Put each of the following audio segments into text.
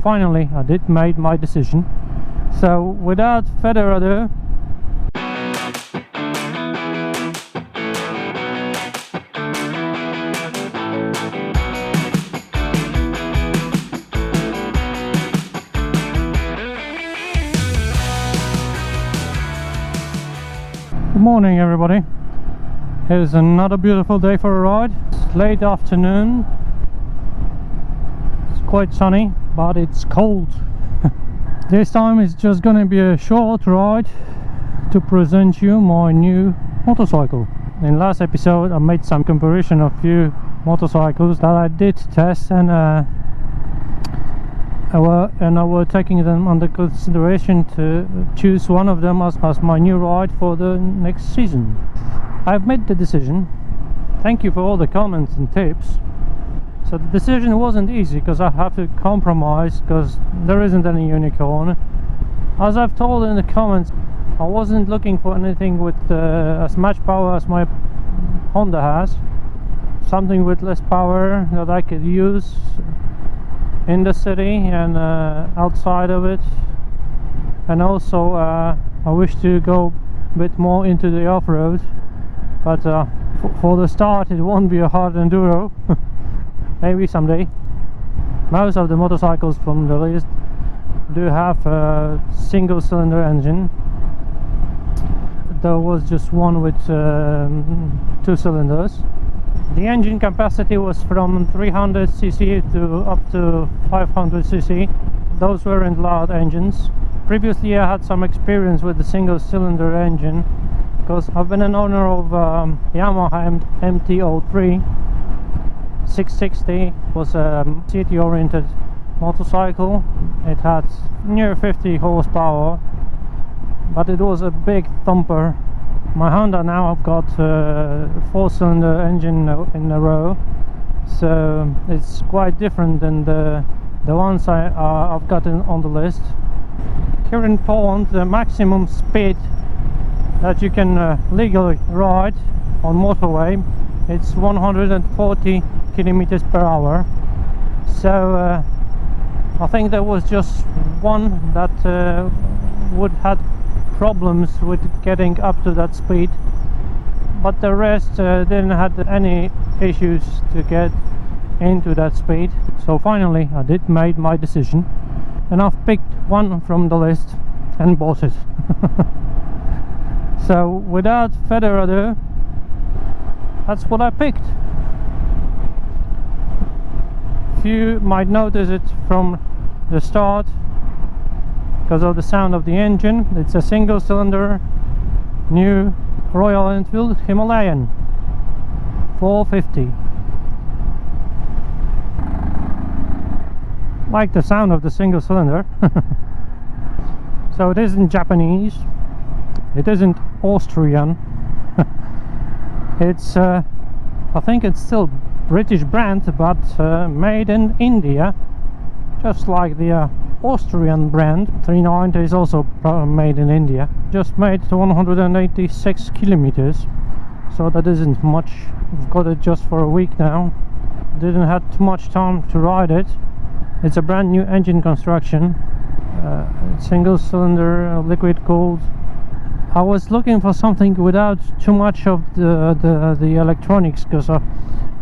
Finally, I did make my decision. So without further ado, good morning everybody. Here's another beautiful day for a ride. It's late afternoon. It's quite sunny, but it's cold. This time it's just gonna be a short ride to present you my new motorcycle. In last episode I made some comparison of few motorcycles that I did test, and I were taking them under consideration to choose one of them as my new ride for the next season. I've made the decision. Thank you for all the comments and tips. So the decision wasn't easy because I have to compromise, because there isn't any unicorn. As I've told in the comments, I wasn't looking for anything with as much power as my Honda has. Something with less power that I could use in the city and outside of it. And also I wish to go a bit more into the off-road, but for the start it won't be a hard enduro. Maybe someday. Most of the motorcycles from the list do have a single cylinder engine. There was just one with 2 cylinders. The engine capacity was from 300cc to up to 500cc. Those weren't loud engines. Previously I had some experience with the single cylinder engine, because I've been an owner of Yamaha MT-03 660. Was a city oriented motorcycle. It had near 50 horsepower, but it was a big thumper. My Honda now I've got a 4-cylinder engine in a row, so it's quite different than the ones I've got on the list. Here in Poland, the maximum speed that you can legally ride on motorway, it's 140 kilometers per hour. So I think there was just one that would have problems with getting up to that speed, but the rest didn't have any issues to get into that speed. So finally I did make my decision, and I've picked one from the list and bought it. So without further ado, that's what I picked. You might notice it from the start because of the sound of the engine. It's a single cylinder new Royal Enfield Himalayan 450. Like the sound of the single cylinder. So it isn't Japanese, it isn't Austrian. It's I think it's still British brand, but made in India, just like the Austrian brand. 390 is also made in India. Just made 186 kilometers, so that isn't much. I've got it just for a week now. Didn't have too much time to ride it. It's a brand new engine construction, single cylinder, liquid cooled. I was looking for something without too much of the electronics, because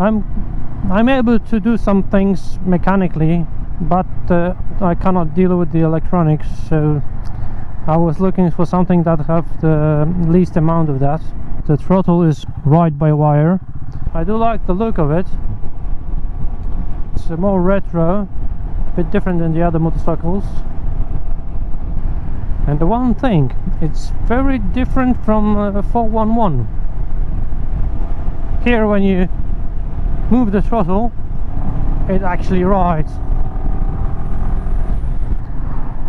I'm able to do some things mechanically, but I cannot deal with the electronics. So I was looking for something that have the least amount of that. The throttle is ride-by-wire. I do like the look of it. It's more retro, a bit different than the other motorcycles. And the one thing, it's very different from 411. Here when you move the throttle, it actually rides.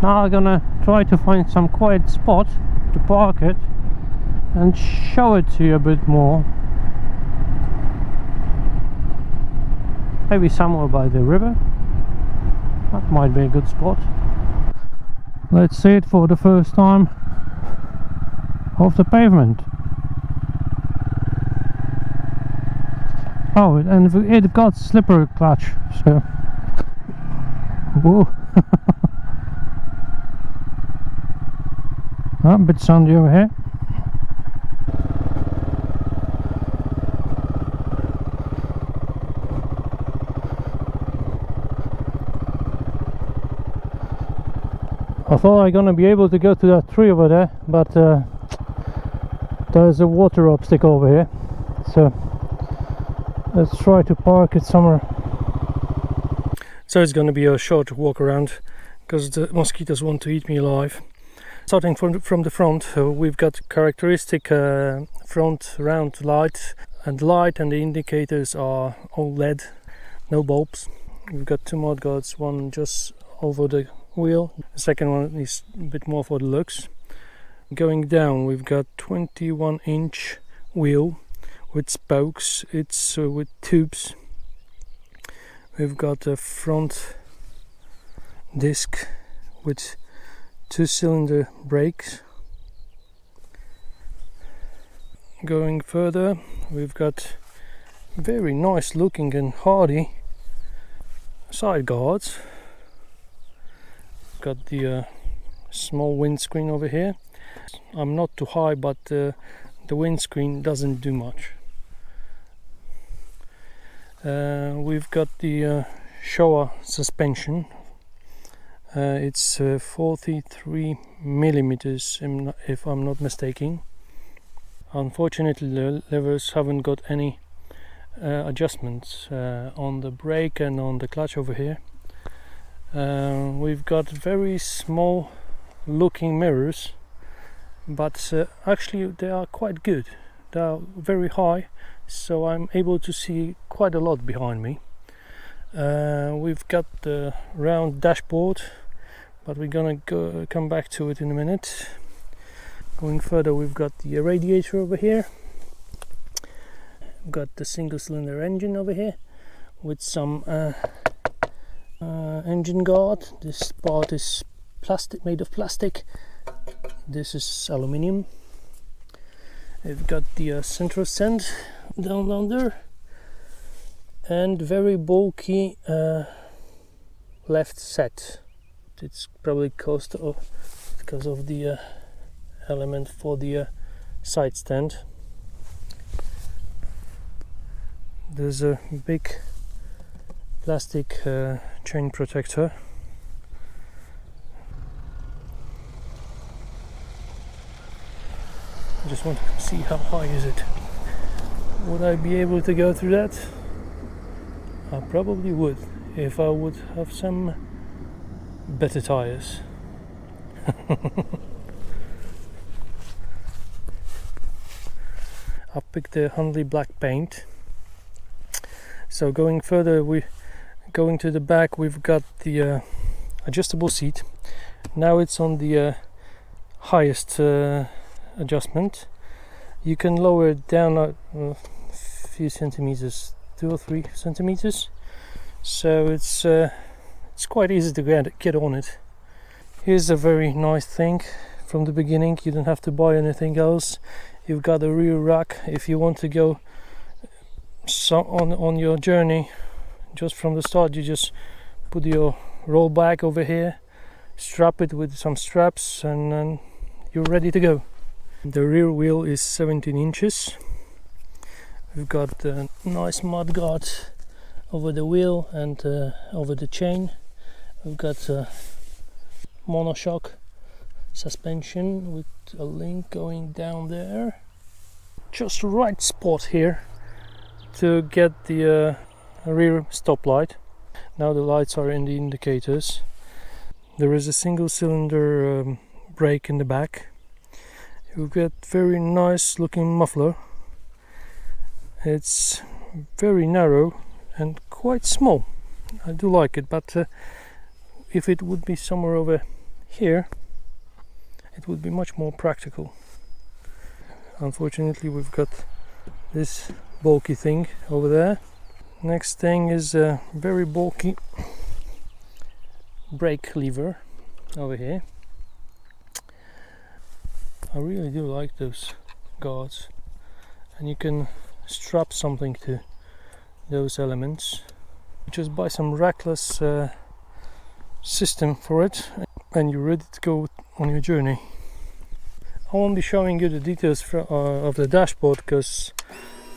Now I'm gonna try to find some quiet spot to park it and show it to you a bit more. Maybe somewhere by the river. That might be a good spot. Let's see it for the first time off the pavement. Oh, and it got slippery clutch, so whoa. A bit sandy over here. I thought I'm gonna be able to go to that tree over there, but there's a water obstacle over here, so let's try to park it somewhere. So it's gonna be a short walk around because the mosquitoes want to eat me alive. Starting from the front, we've got characteristic front round light, and the indicators are all LED, no bulbs. We've got two mudguards, one just over the wheel, the second one is a bit more for the looks. Going down, we've got 21-inch wheel with spokes. It's with tubes. We've got a front disc with 2-cylinder brakes. Going further, we've got very nice looking and hardy side guards. Got the small windscreen over here. I'm not too high, but the windscreen doesn't do much. We've got the Showa suspension. It's 43 millimeters, if I'm not mistaken. Unfortunately, the levers haven't got any adjustments on the brake and on the clutch over here. We've got very small looking mirrors, but actually they are quite good. They are very high, so I'm able to see quite a lot behind me. We've got the round dashboard, but we're gonna come back to it in a minute. Going further, we've got the radiator over here. We've got the single cylinder engine over here with some engine guard. This part is plastic, made of plastic. This is aluminium. We've got the central stand down under, and very bulky left set. It's probably because of the element for the side stand. There's a big plastic chain protector. I just want to see how high is it. Would I be able to go through that? I probably would, if I would have some better tires. I picked the Hundley black paint. So going further, going to the back, we've got the adjustable seat. Now it's on the highest adjustment. You can lower it down a few centimeters, 2 or 3 centimeters. So it's quite easy to get on it. Here's a very nice thing from the beginning. You don't have to buy anything else. You've got a rear rack if you want to go on your journey. Just from the start, you just put your roll bag over here, strap it with some straps, and then you're ready to go. The rear wheel is 17 inches. We've got a nice mud guard over the wheel and over the chain. We've got a monoshock suspension with a link going down there. Just the right spot here to get the rear stop light. Now the lights are in the indicators. There is a single cylinder brake in the back. You've got very nice looking muffler. It's very narrow and quite small. I do like it, but if it would be somewhere over here, it would be much more practical. Unfortunately, we've got this bulky thing over there. Next thing is a very bulky brake lever over here. I really do like those guards, and you can strap something to those elements. Just buy some rackless system for it and you're ready to go on your journey. I won't be showing you the details of the dashboard, because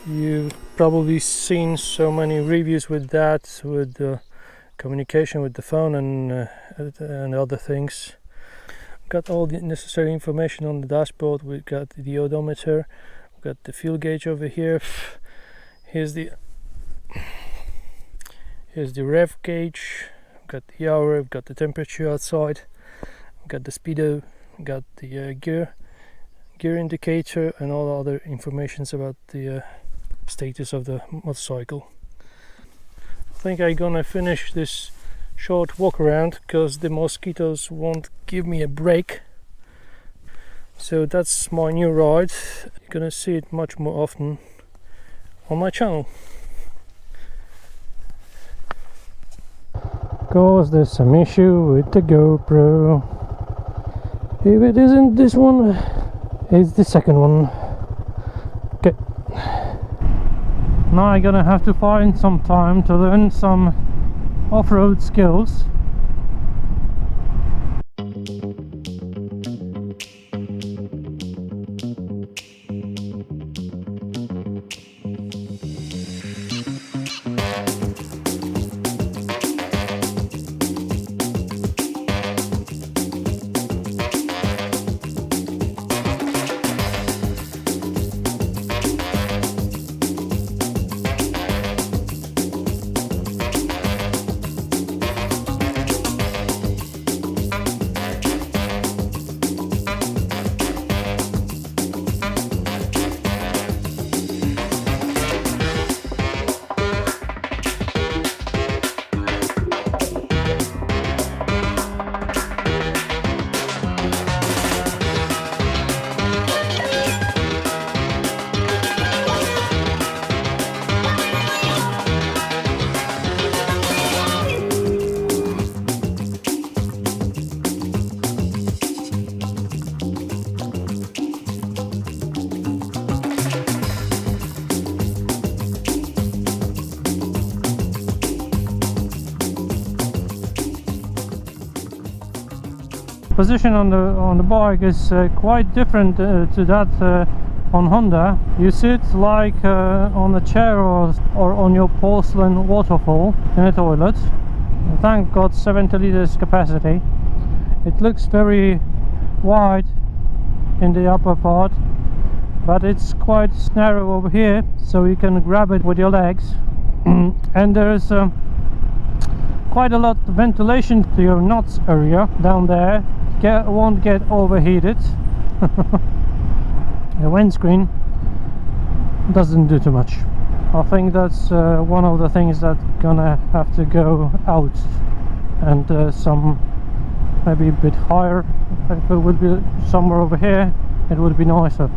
you've probably seen so many reviews with that, with the communication with the phone and other things. Got all the necessary information on the dashboard. We've got the odometer, we've got the fuel gauge over here. Here's the rev gauge, we've got the hour, we've got the temperature outside, we've got the speedo, we've got the gear indicator, and all other informations about the status of the motorcycle. I think I'm gonna finish this short walk around because the mosquitoes won't give me a break. So that's my new ride. You're gonna see it much more often on my channel. Cause there's some issue with the GoPro. If it isn't this one, it's the second one. Okay. Now I'm gonna have to find some time to learn some off-road skills. Position on the bike is quite different to that on Honda. You sit like on a chair or on your porcelain waterfall in a toilet. The tank got 70 liters capacity. It looks very wide in the upper part, but it's quite narrow over here, so you can grab it with your legs. And there's quite a lot of ventilation to your nuts area down there. Won't get overheated. The windscreen doesn't do too much. I think that's one of the things that gonna have to go out, and some maybe a bit higher. If it would be somewhere over here, it would be nicer.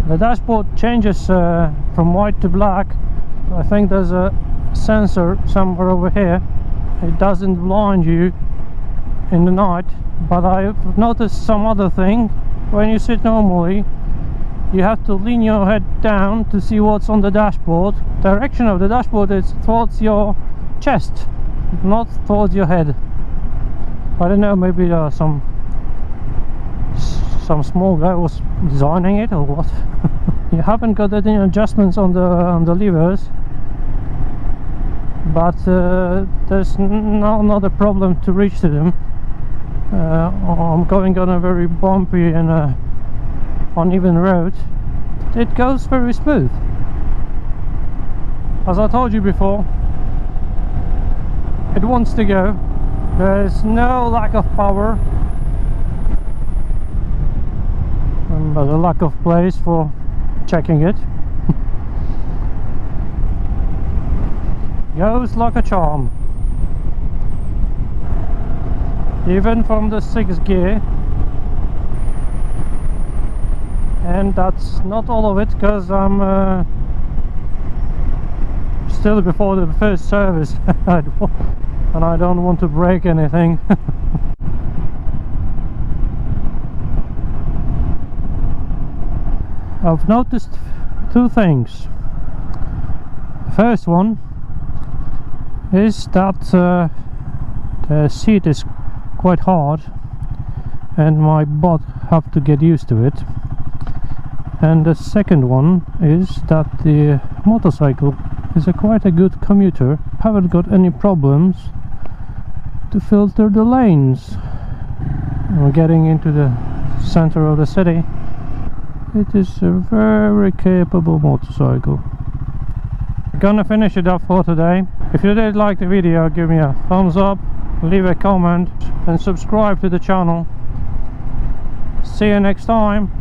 The dashboard changes from white to black. I think there's a sensor somewhere over here. It doesn't blind you in the night, but I've noticed some other thing. When you sit normally, you have to lean your head down to see what's on the dashboard. Direction of the dashboard is towards your chest, not towards your head. I don't know, maybe there are some small guy was designing it or what. You haven't got any adjustments on the levers, but there's not a problem to reach to them. I'm going on a very bumpy and uneven road. It goes very smooth. As I told you before, it wants to go. There's no lack of power, but a lack of place for checking it. Goes like a charm. Even from the 6th gear. And that's not all of it, because I'm still before the first service and I don't want to break anything. I've noticed two things. The first one is that the seat is quite hard, and my butt have to get used to it. And the second one is that the motorcycle is quite a good commuter. Haven't got any problems to filter the lanes. We're getting into the center of the city. It is a very capable motorcycle. Gonna finish it up for today. If you did like the video, give me a thumbs up, leave a comment and subscribe to the channel. See you next time.